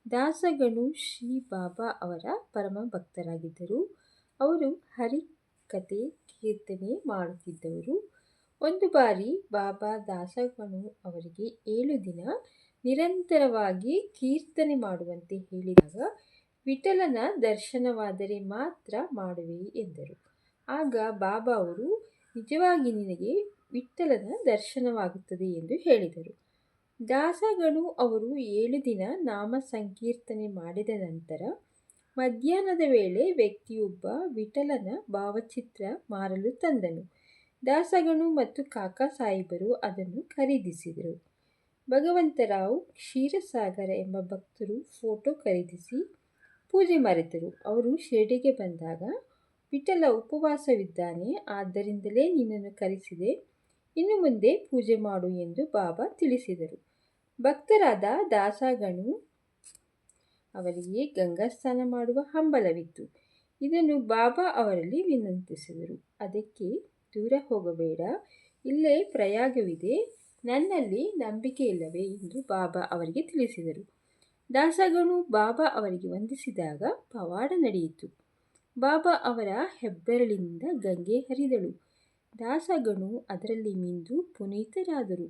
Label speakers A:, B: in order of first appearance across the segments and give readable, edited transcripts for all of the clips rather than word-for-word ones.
A: ದಾಸಗಣು ಶ್ರೀ ಬಾಬಾ ಅವರ ಪರಮ ಭಕ್ತರಾಗಿದ್ದರು. ಅವರು ಹರಿಕತೆ ಕೀರ್ತನೆ ಮಾಡುತ್ತಿದ್ದವರು. ಒಂದು ಬಾರಿ ಬಾಬಾ ದಾಸಗಣು ಅವರಿಗೆ 7 ದಿನ ನಿರಂತರವಾಗಿ ಕೀರ್ತನೆ ಮಾಡುವಂತೆ ಹೇಳಿದಾಗ, ವಿಠಲನ ದರ್ಶನವಾದರೆ ಮಾತ್ರ ಮಾಡುವೆ ಎಂದರು. ಆಗ ಬಾಬಾ ಅವರು, ನಿಜವಾಗಿ ನಿನಗೆ ವಿಠಲನ ದರ್ಶನವಾಗುತ್ತದೆ ಎಂದು ಹೇಳಿದರು. ದಾಸಗಣು ಅವರು 7 ದಿನ ನಾಮ ಸಂಕೀರ್ತನೆ ಮಾಡಿದ ನಂತರ ಮಧ್ಯಾಹ್ನದ ವೇಳೆ ವ್ಯಕ್ತಿಯೊಬ್ಬ ವಿಠಲನ ಭಾವಚಿತ್ರ ಮಾರಲು ತಂದನು. ದಾಸಗಣು ಮತ್ತು ಕಾಕಾ ಸಾಹೇಬರು ಅದನ್ನು ಖರೀದಿಸಿದರು. ಭಗವಂತರಾವ್ ಕ್ಷೀರಸಾಗರ ಎಂಬ ಭಕ್ತರು ಫೋಟೋ ಖರೀದಿಸಿ ಪೂಜೆ ಮರೆತರು. ಅವರು ಶಿರಡಿಗೆ ಬಂದಾಗ, ವಿಠಲ ಉಪವಾಸವಿದ್ದಾನೆ, ಆದ್ದರಿಂದಲೇ ನಿನ್ನನ್ನು ಕರೆಸಿದೆ, ಇನ್ನು ಮುಂದೆ ಪೂಜೆ ಮಾಡು ಎಂದು ಬಾಬಾ ತಿಳಿಸಿದರು. ಭಕ್ತರಾದ ದಾಸಗಣು ಅವರಿಗೆ ಗಂಗಾ ಸ್ನಾನ ಮಾಡುವ ಹಂಬಲವಿತ್ತು. ಇದನ್ನು ಬಾಬಾ ಅವರಲ್ಲಿ ವಿನಂತಿಸಿದರು. ಅದಕ್ಕೆ ದೂರ ಹೋಗಬೇಡ, ಇಲ್ಲೇ ಪ್ರಯಾಗವಿದೆ, ನನ್ನಲ್ಲಿ ನಂಬಿಕೆ ಇಲ್ಲವೇ ಎಂದು ಬಾಬಾ ಅವರಿಗೆ ತಿಳಿಸಿದರು. ದಾಸಗಣು ಬಾಬಾ ಅವರಿಗೆ ವಂದಿಸಿದಾಗ ಪವಾಡ ನಡೆಯಿತು. ಬಾಬಾ ಅವರ ಹೆಬ್ಬೆರಳಿನಿಂದ ಗಂಗೆ ಹರಿದಳು. ದಾಸಗಣು ಅದರಲ್ಲಿ ಮಿಂದು ಪುನೀತರಾದರು.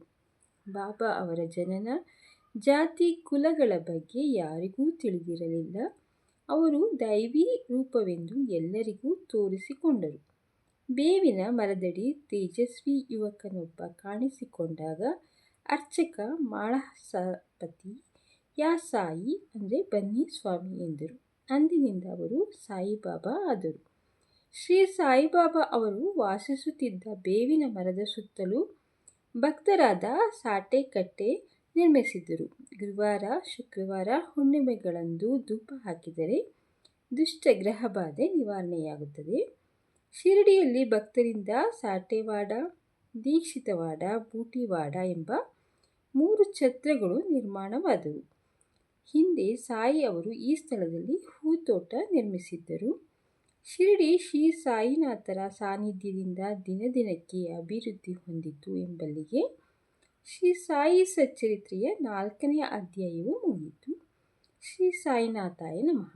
A: ಬಾಬಾ ಅವರ ಜನನ, ಜಾತಿ, ಕುಲಗಳ ಬಗ್ಗೆ ಯಾರಿಗೂ ತಿಳಿದಿರಲಿಲ್ಲ. ಅವರು ದೈವೀ ರೂಪವೆಂದು ಎಲ್ಲರಿಗೂ ತೋರಿಸಿಕೊಂಡರು. ಬೇವಿನ ಮರದಡಿ ತೇಜಸ್ವಿ ಯುವಕನೊಬ್ಬ ಕಾಣಿಸಿಕೊಂಡಾಗ ಅರ್ಚಕ ಮಾಳಸಪತಿ, ಯಾ ಸಾಯಿ ಅಂದರೆ ಬನ್ನಿ ಸ್ವಾಮಿ ಎಂದರು. ಅಂದಿನಿಂದ ಅವರು ಸಾಯಿಬಾಬಾ ಆದರು. ಶ್ರೀ ಸಾಯಿಬಾಬಾ ಅವರು ವಾಸಿಸುತ್ತಿದ್ದ ಬೇವಿನ ಮರದ ಸುತ್ತಲೂ ಭಕ್ತರಾದ ಸಾಟೆಕಟ್ಟೆ ನಿರ್ಮಿಸಿದ್ದರು. ಗುರುವಾರ, ಶುಕ್ರವಾರ, ಹುಣ್ಣಿಮೆಗಳಂದು ಧೂಪ ಹಾಕಿದರೆ ದುಷ್ಟ ಗ್ರಹ ಬಾಧೆ ನಿವಾರಣೆಯಾಗುತ್ತದೆ. ಶಿರಡಿಯಲ್ಲಿ ಭಕ್ತರಿಂದ ಸಾಟೆವಾಡ, ದೀಕ್ಷಿತವಾಡ, ಬೂಟಿವಾಡ ಎಂಬ 3 ಛತ್ರಗಳು ನಿರ್ಮಾಣವಾದವು. ಹಿಂದೆ ಸಾಯಿ ಅವರು ಈ ಸ್ಥಳದಲ್ಲಿ ಹೂತೋಟ ನಿರ್ಮಿಸಿದ್ದರು. ಶಿರಡಿ ಶ್ರೀ ಸಾಯಿನಾಥರ ಸಾನ್ನಿಧ್ಯದಿಂದ ದಿನದಿನಕ್ಕೆ ಅಭಿವೃದ್ಧಿ ಹೊಂದಿತು ಎಂಬಲ್ಲಿಗೆ ಶ್ರೀ ಸಾಯಿ ಸಚ್ಚರಿತ್ರೆಯ 4ನೇ ಅಧ್ಯಾಯವು ಮುಗಿಯಿತು. ಶ್ರೀ ಸಾಯಿನಾಥಾಯ ನಮಃ.